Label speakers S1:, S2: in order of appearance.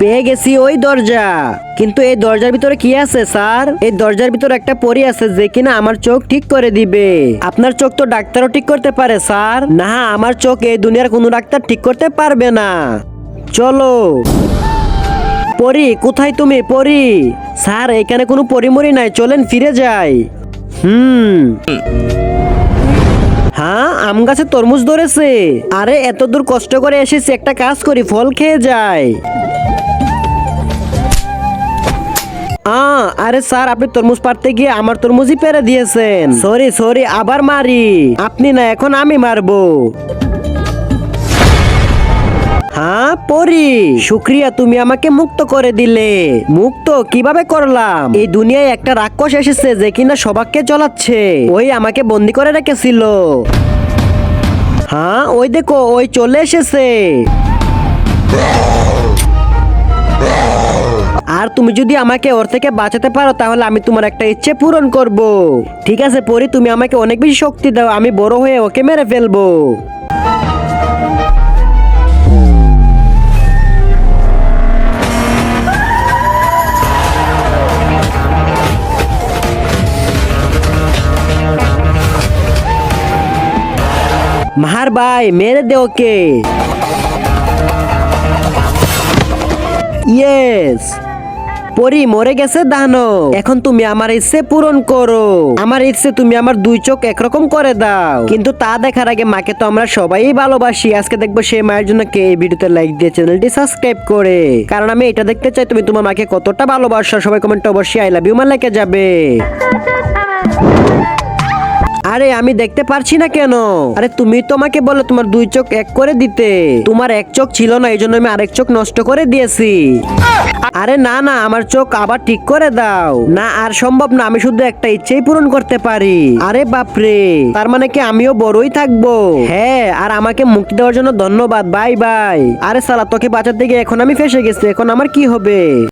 S1: পেয়ে গেছি ওই দরজা। কিন্তু এই দরজার ভিতরে কি আছে স্যার? এই দরজার ভিতরে একটা পরী আছে যে কিনা আমার চোখ ঠিক করে দিবে। আপনার চোখ তো ডাক্তারও ঠিক করতে পারে স্যার। না, আমার চোখ এই দুনিয়ার কোনো ডাক্তার ঠিক করতে পারবে না। চলো। পরী, কোথায় তুমি পরী? স্যার, এখানে কোনো পরিমরি নাই, চলেন ফিরে যাই। হ্যাঁ, আম গাছে তরমুজ ধরেছে। আরে এত দূর কষ্ট করে এসেছি, একটা কাজ করি, ফল খেয়ে যাই। আরে স্যার, আপনি তরমুজ পারতে গিয়ে আমার তরমুজই পেরে দিয়েছেন। সরি সরি, আবার মারি। আপনি না, এখন আমি মারবো। হ্যাঁ পরি, শুক্রিয়া, তুমি আমাকে মুক্ত করে দিলে। মুক্ত কিভাবে করলাম? এই দুনিয়ায় একটা রাক্ষস এসেছে যে কিনা সবাইকে জ্বলাচ্ছে। ওই আমাকে বন্দি করে রেখেছিল। হ্যাঁ, ওই দেখো, ওই চলে এসেছে। আর তুমি যদি আমাকে ওর থেকে বাঁচাতে পারো তাহলে আমি তোমার একটা ইচ্ছে পূরণ করব। ঠিক আছে পরি, তুমি আমাকে অনেক বেশি শক্তি দাও, আমি বড় হয়ে ওকে মেরে ফেলবো। মাহার ভাই, মেরে দে ওকে। ইয়েস, পরি মরে গেছে দানব। এখন তুমি আমার ইচ্ছে পূরণ করো। আমার ইচ্ছে তুমি আমার দুই চোখ একরকম করে দাও। কিন্তু তা দেখার আগে মাকে তো আমরা সবাই ভালোবাসি। আজকে দেখবো সেই মায়ের জন্য কে এই ভিডিওতে লাইক দিয়ে চ্যানেলটি সাবস্ক্রাইব করে। কারণ আমি এটা দেখতে চাই তুমি তোমার মাকে কতটা ভালোবাসো। সবাই কমেন্টে অবশ্যই আই লাভ ইউ মা লিখে যাবে। আরে আমি দেখতে পারছি না কেন? আরে তুমি তো আমাকে বলে তোমার দুই চোখ এক করে দিতে। তোমার এক চোখ ছিল না, এই জন্য আমি আরেক চোখ নষ্ট করে দিয়েছি। আরে না না, আমার চোখ আবার ঠিক করে দাও। না, আর সম্ভব না, আমি শুধু একটা ইচ্ছেই পূরণ করতে পারি। আরে বাপরে, তার মানে কি আমিও বড়ই থাকবো? হ্যাঁ, আর আমাকে মুক্তি দেওয়ার জন্য ধন্যবাদ। Bye bye. আরে সালা, তোকে বাঁচাতে গিয়ে এখন আমি ফেসে গেছি, এখন আমার কি হবে?